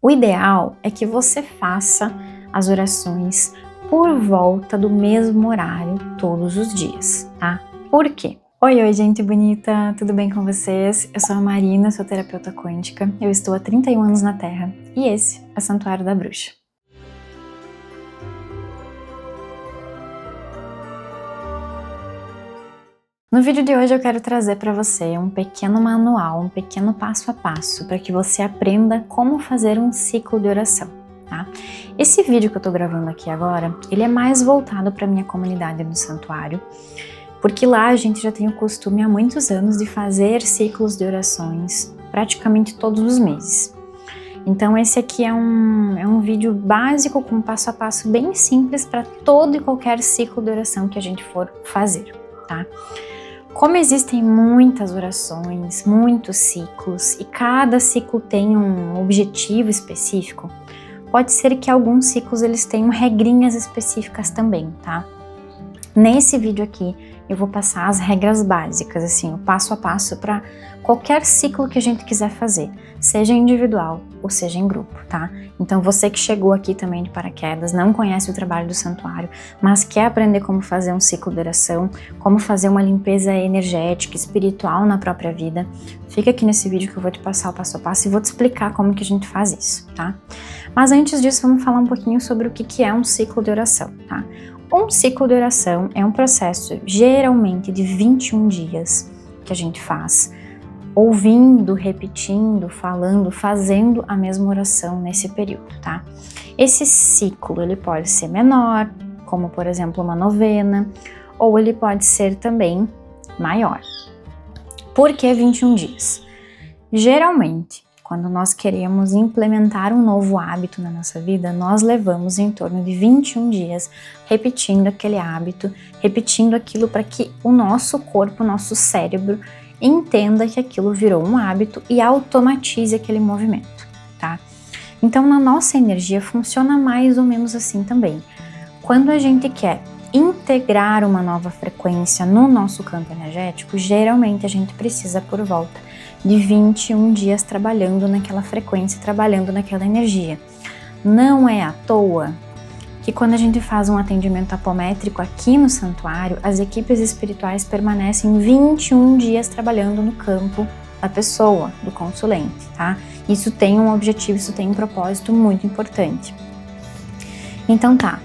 O ideal é que você faça as orações por volta do mesmo horário todos os dias, tá? Por quê? Oi, gente bonita, tudo bem com vocês? Eu sou a Marina, sou terapeuta quântica, eu estou há 31 anos na Terra e esse é o Santuário da Bruxa. No vídeo de hoje eu quero trazer para você um pequeno manual, um pequeno passo a passo para que você aprenda como fazer um ciclo de oração, tá? Esse vídeo que eu tô gravando aqui agora, ele é mais voltado para minha comunidade do santuário, porque lá a gente já tem o costume há muitos anos de fazer ciclos de orações praticamente todos os meses. Então esse aqui é um vídeo básico com um passo a passo bem simples para todo e qualquer ciclo de oração que a gente for fazer, tá? Como existem muitas orações, muitos ciclos e cada ciclo tem um objetivo específico, pode ser que alguns ciclos eles tenham regrinhas específicas também, tá? Nesse vídeo aqui eu vou passar as regras básicas, assim, o passo a passo para qualquer ciclo que a gente quiser fazer, seja individual ou seja em grupo, tá? Então você que chegou aqui também de paraquedas, não conhece o trabalho do santuário, mas quer aprender como fazer um ciclo de oração, como fazer uma limpeza energética, espiritual na própria vida, fica aqui nesse vídeo que eu vou te passar o passo a passo e vou te explicar como que a gente faz isso, tá? Mas antes disso, vamos falar um pouquinho sobre o que é um ciclo de oração, tá? Um ciclo de oração é um processo geralmente de 21 dias que a gente faz, ouvindo, repetindo, falando, fazendo a mesma oração nesse período, tá? Esse ciclo, ele pode ser menor, como por exemplo uma novena, ou ele pode ser também maior. Por que 21 dias? Geralmente, quando nós queremos implementar um novo hábito na nossa vida, nós levamos em torno de 21 dias repetindo aquele hábito, repetindo aquilo para que o nosso corpo, o nosso cérebro entenda que aquilo virou um hábito e automatize aquele movimento, tá? Então, na nossa energia funciona mais ou menos assim também. Quando a gente quer integrar uma nova frequência no nosso campo energético, geralmente a gente precisa por volta de 21 dias trabalhando naquela frequência, trabalhando naquela energia. Não é à toa que quando a gente faz um atendimento apométrico aqui no santuário, as equipes espirituais permanecem 21 dias trabalhando no campo da pessoa, do consulente, tá? Isso tem um objetivo, isso tem um propósito muito importante. Então tá,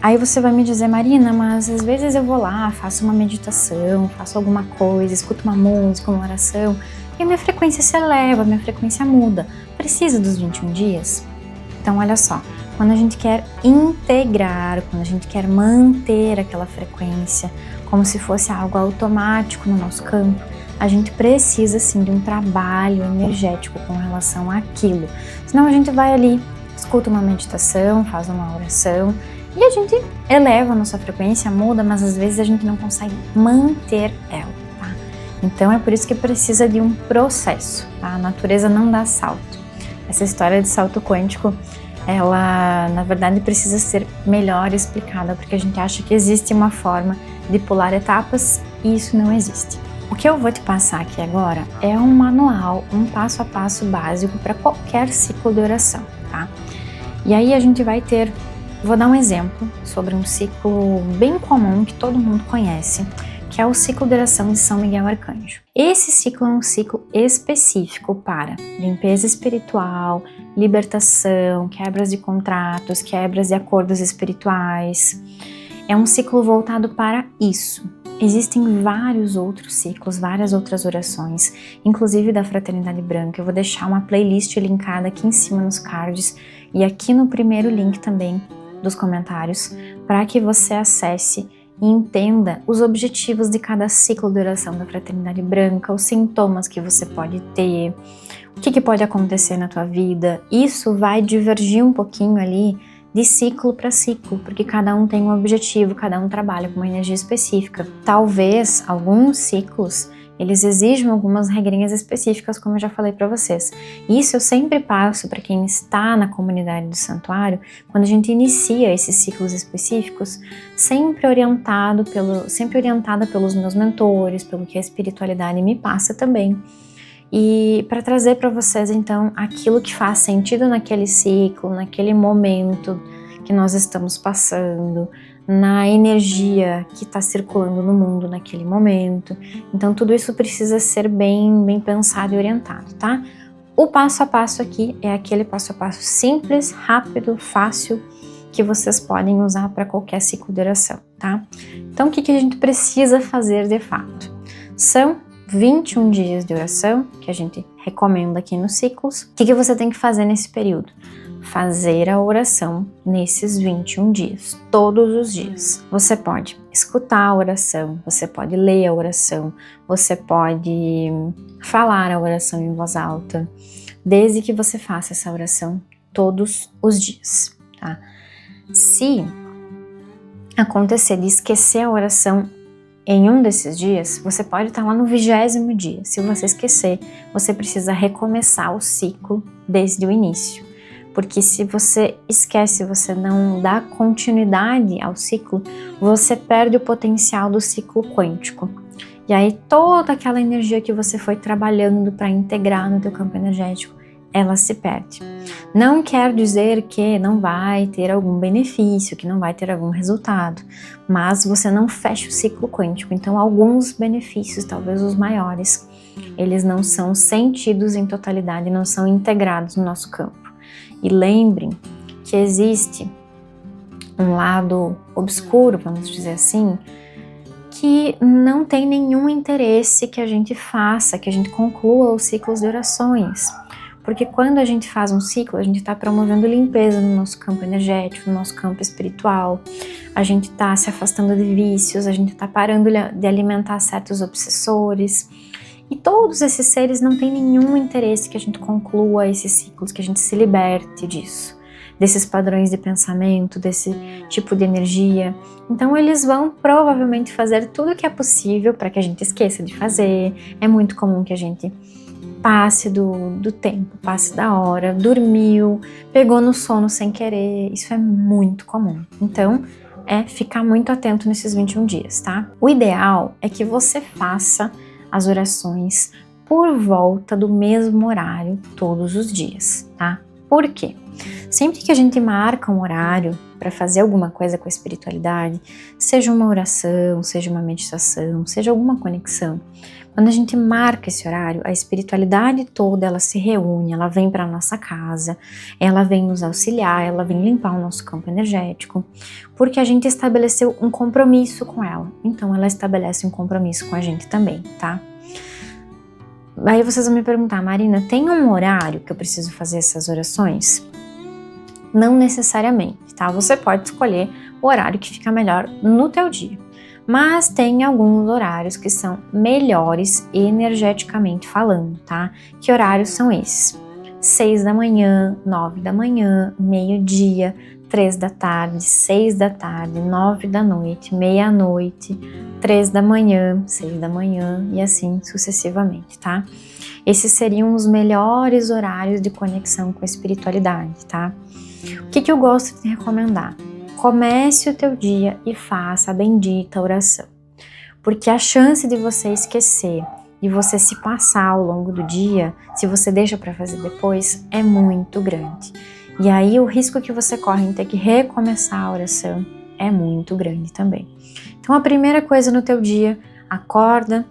aí você vai me dizer, Marina, mas às vezes eu vou lá, faço uma meditação, faço alguma coisa, escuto uma música, uma oração, e a minha frequência se eleva, a minha frequência muda. Precisa dos 21 dias? Então olha só, quando a gente quer integrar, quando a gente quer manter aquela frequência, como se fosse algo automático no nosso campo, a gente precisa sim de um trabalho energético com relação àquilo. Senão a gente vai ali, escuta uma meditação, faz uma oração, e a gente eleva a nossa frequência, muda, mas às vezes a gente não consegue manter ela, tá? Então é por isso que precisa de um processo, tá? A natureza não dá salto. Essa história de salto quântico, ela na verdade precisa ser melhor explicada, porque a gente acha que existe uma forma de pular etapas e isso não existe. O que eu vou te passar aqui agora é um manual, um passo a passo básico para qualquer ciclo de oração, tá? E aí a gente vai ter, vou dar um exemplo sobre um ciclo bem comum que todo mundo conhece, que é o ciclo de oração de São Miguel Arcanjo. Esse ciclo é um ciclo específico para limpeza espiritual, libertação, quebras de contratos, quebras de acordos espirituais. É um ciclo voltado para isso. Existem vários outros ciclos, várias outras orações, inclusive da Fraternidade Branca. Eu vou deixar uma playlist linkada aqui em cima nos cards e aqui no primeiro link também dos comentários, para que você acesse e entenda os objetivos de cada ciclo de oração da Fraternidade Branca, os sintomas que você pode ter, o que pode acontecer na tua vida. Isso vai divergir um pouquinho ali de ciclo para ciclo, porque cada um tem um objetivo, cada um trabalha com uma energia específica. Talvez alguns ciclos eles exigem algumas regrinhas específicas, como eu já falei para vocês. Isso eu sempre passo para quem está na comunidade do santuário, quando a gente inicia esses ciclos específicos, sempre orientada pelos meus mentores, pelo que a espiritualidade me passa também. e para trazer para vocês então aquilo que faz sentido naquele ciclo, naquele momento que nós estamos passando, na energia que está circulando no mundo naquele momento. Então tudo isso precisa ser bem pensado e orientado, tá? O passo a passo aqui é aquele passo a passo simples, rápido, fácil, que vocês podem usar para qualquer ciclo de oração, tá? Então o que a gente precisa fazer de fato? São 21 dias de oração, que a gente recomenda aqui nos ciclos. O que você tem que fazer nesse período? Fazer a oração nesses 21 dias, todos os dias. Você pode escutar a oração, você pode ler a oração, você pode falar a oração em voz alta, desde que você faça essa oração todos os dias, tá? Se acontecer de esquecer a oração em um desses dias, você pode estar lá no 20º dia. Se você esquecer, você precisa recomeçar o ciclo desde o início. Porque se você esquece, você não dá continuidade ao ciclo, você perde o potencial do ciclo quântico. E aí toda aquela energia que você foi trabalhando para integrar no teu campo energético, ela se perde. Não quer dizer que não vai ter algum benefício, que não vai ter algum resultado, mas você não fecha o ciclo quântico. Então alguns benefícios, talvez os maiores, eles não são sentidos em totalidade, não são integrados no nosso campo. E lembrem que existe um lado obscuro, vamos dizer assim, que não tem nenhum interesse que a gente faça, que a gente conclua os ciclos de orações. Porque quando a gente faz um ciclo, a gente está promovendo limpeza no nosso campo energético, no nosso campo espiritual, a gente está se afastando de vícios, a gente está parando de alimentar certos obsessores. E todos esses seres não têm nenhum interesse que a gente conclua esses ciclos, que a gente se liberte disso, desses padrões de pensamento, desse tipo de energia. Então eles vão provavelmente fazer tudo o que é possível para que a gente esqueça de fazer. É muito comum que a gente passe do tempo, passe da hora, dormiu, pegou no sono sem querer. Isso é muito comum. Então é ficar muito atento nesses 21 dias, tá? O ideal é que você faça as orações por volta do mesmo horário todos os dias, tá? Por quê? Sempre que a gente marca um horário para fazer alguma coisa com a espiritualidade, seja uma oração, seja uma meditação, seja alguma conexão, quando a gente marca esse horário, a espiritualidade toda, ela se reúne, ela vem para nossa casa, ela vem nos auxiliar, ela vem limpar o nosso campo energético, porque a gente estabeleceu um compromisso com ela. Então ela estabelece um compromisso com a gente também, tá? Aí vocês vão me perguntar, Marina, tem um horário que eu preciso fazer essas orações? Não necessariamente, tá? Você pode escolher o horário que fica melhor no teu dia. Mas tem alguns horários que são melhores energeticamente falando, tá? Que horários são esses? 6 da manhã, 9 da manhã, meio-dia, 3 da tarde, 6 da tarde, 9 da noite, meia-noite, 3 da manhã, 6 da manhã e assim sucessivamente, tá? Esses seriam os melhores horários de conexão com a espiritualidade, tá? O que eu gosto de recomendar? Comece o teu dia e faça a bendita oração, porque a chance de você esquecer, de você se passar ao longo do dia, se você deixa para fazer depois, é muito grande. E aí o risco que você corre em ter que recomeçar a oração é muito grande também. Então a primeira coisa no teu dia, acorda,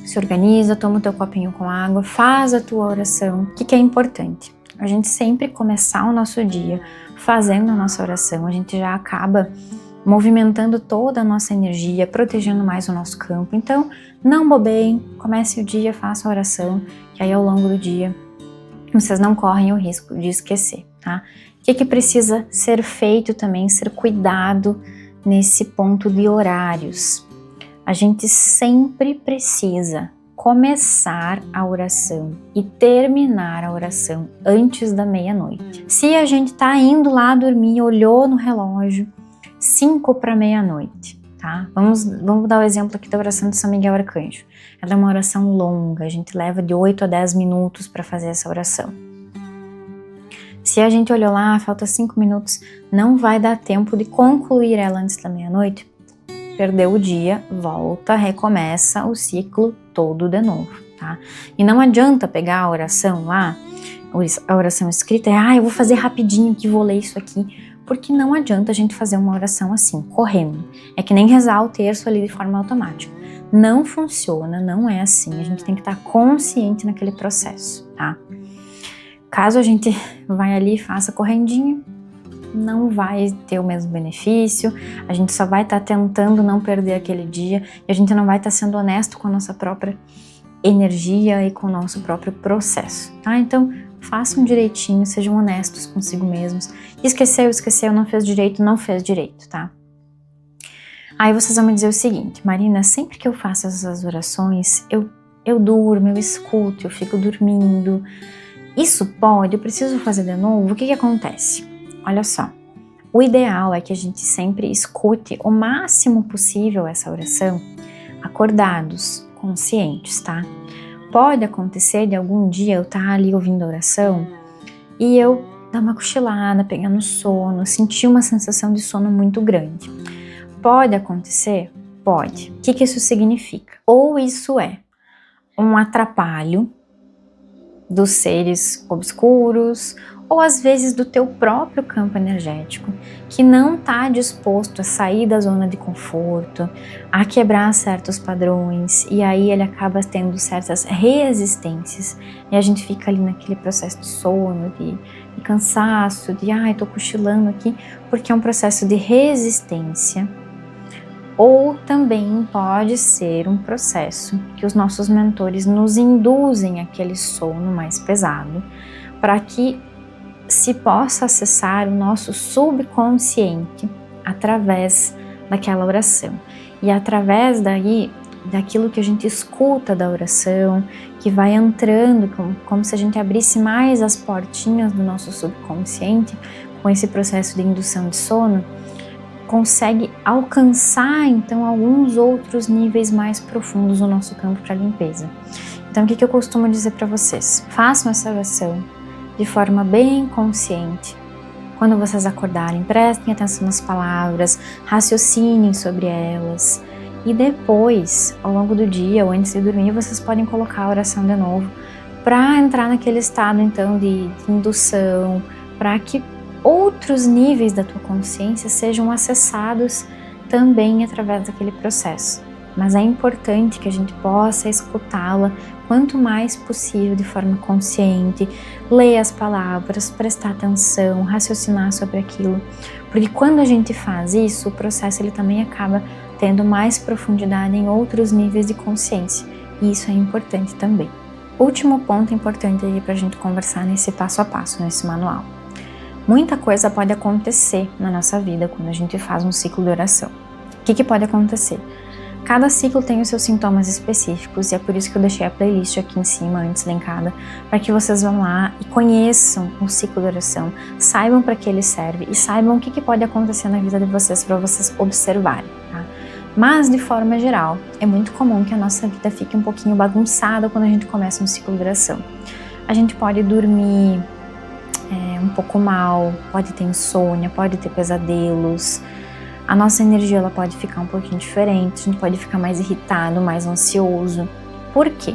se organiza, toma o teu copinho com água, faz a tua oração. O que é importante? A gente sempre começar o nosso dia fazendo a nossa oração, a gente já acaba movimentando toda a nossa energia, protegendo mais o nosso campo. Então, não bobeiem, comece o dia, faça a oração, que aí ao longo do dia vocês não correm o risco de esquecer, tá? O que precisa ser feito também, ser cuidado nesse ponto de horários? A gente sempre precisa começar a oração e terminar a oração antes da meia-noite. Se a gente tá indo lá dormir, olhou no relógio, 5 para meia-noite, tá? Vamos dar o exemplo aqui da oração de São Miguel Arcanjo. Ela é uma oração longa, a gente leva de 8 a 10 minutos para fazer essa oração. Se a gente olhou lá, falta 5 minutos, não vai dar tempo de concluir ela antes da meia-noite, perdeu o dia, volta, recomeça o ciclo todo de novo, tá? E não adianta pegar a oração lá, a oração escrita, eu vou fazer rapidinho que vou ler isso aqui, porque não adianta a gente fazer uma oração assim, correndo. É que nem rezar o terço ali de forma automática. Não funciona, não é assim, a gente tem que estar consciente naquele processo, tá? Caso a gente vai ali e faça correndinho, não vai ter o mesmo benefício, a gente só vai estar tentando não perder aquele dia e a gente não vai estar sendo honesto com a nossa própria energia e com o nosso próprio processo, tá? Então, façam direitinho, sejam honestos consigo mesmos. Esqueceu, não fez direito, tá? Aí vocês vão me dizer o seguinte, Marina, sempre que eu faço essas orações, eu durmo, eu escuto, eu fico dormindo. Isso pode? Eu preciso fazer de novo? O que acontece? Olha só, o ideal é que a gente sempre escute o máximo possível essa oração acordados, conscientes, tá? Pode acontecer de algum dia eu estar ali ouvindo a oração e eu dar uma cochilada, pegar no sono, sentir uma sensação de sono muito grande. Pode acontecer? Pode. O que isso significa? Ou isso é um atrapalho dos seres obscuros, ou às vezes do teu próprio campo energético, que não está disposto a sair da zona de conforto, a quebrar certos padrões, e aí ele acaba tendo certas resistências, e a gente fica ali naquele processo de sono, de cansaço, de tô cochilando aqui, porque é um processo de resistência. Ou também pode ser um processo que os nossos mentores nos induzem àquele sono mais pesado, para que se possa acessar o nosso subconsciente através daquela oração. E através daquilo que a gente escuta da oração, que vai entrando, como se a gente abrisse mais as portinhas do nosso subconsciente, com esse processo de indução de sono, consegue alcançar então alguns outros níveis mais profundos no nosso campo para limpeza. Então o que eu costumo dizer para vocês? Façam essa oração de forma bem consciente. Quando vocês acordarem, prestem atenção nas palavras, raciocinem sobre elas e depois, ao longo do dia ou antes de dormir, vocês podem colocar a oração de novo para entrar naquele estado então de indução, para que outros níveis da tua consciência sejam acessados também através daquele processo. Mas é importante que a gente possa escutá-la quanto mais possível de forma consciente, ler as palavras, prestar atenção, raciocinar sobre aquilo, porque quando a gente faz isso, o processo ele também acaba tendo mais profundidade em outros níveis de consciência, e isso é importante também. Último ponto importante aí para a gente conversar nesse passo a passo, nesse manual. Muita coisa pode acontecer na nossa vida quando a gente faz um ciclo de oração. O que pode acontecer? Cada ciclo tem os seus sintomas específicos e é por isso que eu deixei a playlist aqui em cima, antes linkada, para que vocês vão lá e conheçam o ciclo de oração, saibam para que ele serve e saibam o que pode acontecer na vida de vocês para vocês observarem, tá? Mas, de forma geral, é muito comum que a nossa vida fique um pouquinho bagunçada quando a gente começa um ciclo de oração. A gente pode dormir um pouco mal, pode ter insônia, pode ter pesadelos, a nossa energia ela pode ficar um pouquinho diferente, a gente pode ficar mais irritado, mais ansioso. Por quê?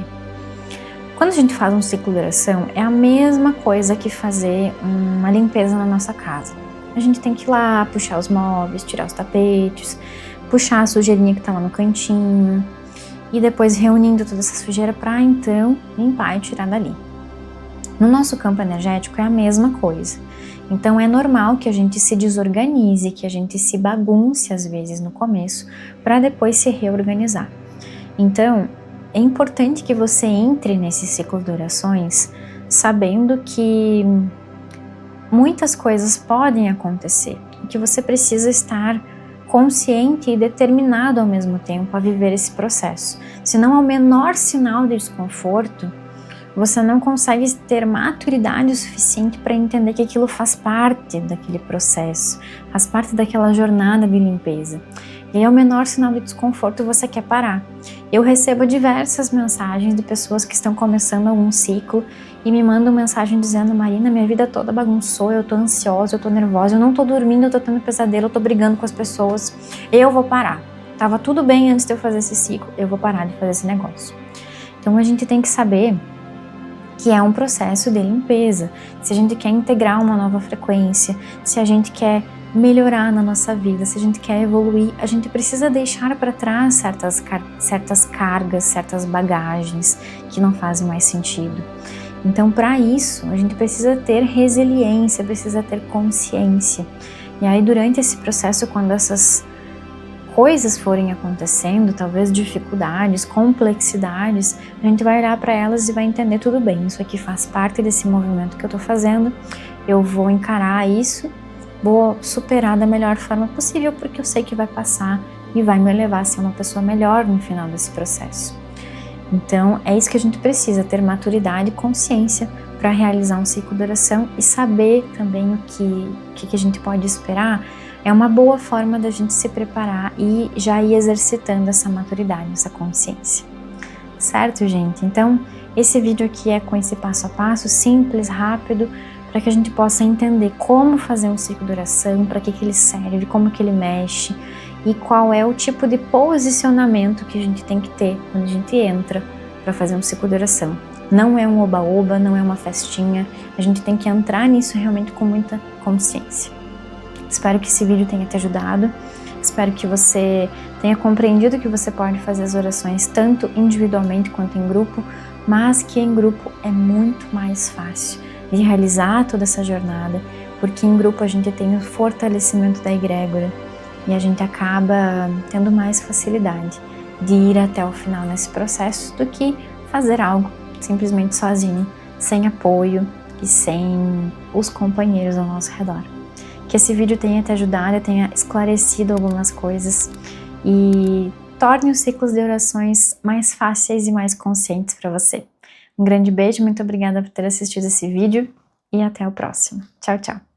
Quando a gente faz um ciclo de oração, é a mesma coisa que fazer uma limpeza na nossa casa. A gente tem que ir lá, puxar os móveis, tirar os tapetes, puxar a sujeirinha que tá lá no cantinho, e depois reunindo toda essa sujeira para então limpar e tirar dali. No nosso campo energético é a mesma coisa. Então é normal que a gente se desorganize, que a gente se bagunce às vezes no começo, para depois se reorganizar. Então é importante que você entre nesse ciclo de orações sabendo que muitas coisas podem acontecer e que você precisa estar consciente e determinado ao mesmo tempo a viver esse processo. Senão, ao menor sinal de desconforto, você não consegue ter maturidade o suficiente para entender que aquilo faz parte daquele processo, faz parte daquela jornada de limpeza. E aí, ao menor sinal de desconforto, você quer parar. Eu recebo diversas mensagens de pessoas que estão começando algum ciclo e me mandam mensagem dizendo: Marina, minha vida toda bagunçou, eu tô ansiosa, eu tô nervosa, eu não tô dormindo, eu tô tendo pesadelo, eu tô brigando com as pessoas, eu vou parar. Tava tudo bem antes de eu fazer esse ciclo, eu vou parar de fazer esse negócio. Então a gente tem que saber que é um processo de limpeza. Se a gente quer integrar uma nova frequência, se a gente quer melhorar na nossa vida, se a gente quer evoluir, a gente precisa deixar para trás certas cargas, certas bagagens que não fazem mais sentido. Então, para isso, a gente precisa ter resiliência, precisa ter consciência. E aí, durante esse processo, quando essas coisas forem acontecendo, talvez dificuldades, complexidades, a gente vai olhar para elas e vai entender, tudo bem, isso aqui faz parte desse movimento que eu tô fazendo, eu vou encarar isso, vou superar da melhor forma possível, porque eu sei que vai passar e vai me levar a ser uma pessoa melhor no final desse processo. Então, é isso que a gente precisa, ter maturidade e consciência para realizar um ciclo de oração e saber também o que a gente pode esperar. É uma boa forma da gente se preparar e já ir exercitando essa maturidade, essa consciência. Certo, gente? Então, esse vídeo aqui é com esse passo a passo, simples, rápido, para que a gente possa entender como fazer um ciclo de oração, para que ele serve, como que ele mexe e qual é o tipo de posicionamento que a gente tem que ter quando a gente entra para fazer um ciclo de oração. Não é um oba-oba, não é uma festinha, a gente tem que entrar nisso realmente com muita consciência. Espero que esse vídeo tenha te ajudado, espero que você tenha compreendido que você pode fazer as orações tanto individualmente quanto em grupo, mas que em grupo é muito mais fácil de realizar toda essa jornada, porque em grupo a gente tem o fortalecimento da egrégora e a gente acaba tendo mais facilidade de ir até o final nesse processo do que fazer algo simplesmente sozinho, sem apoio e sem os companheiros ao nosso redor. Que esse vídeo tenha te ajudado, tenha esclarecido algumas coisas e torne os ciclos de orações mais fáceis e mais conscientes para você. Um grande beijo, muito obrigada por ter assistido esse vídeo e até o próximo. Tchau, tchau!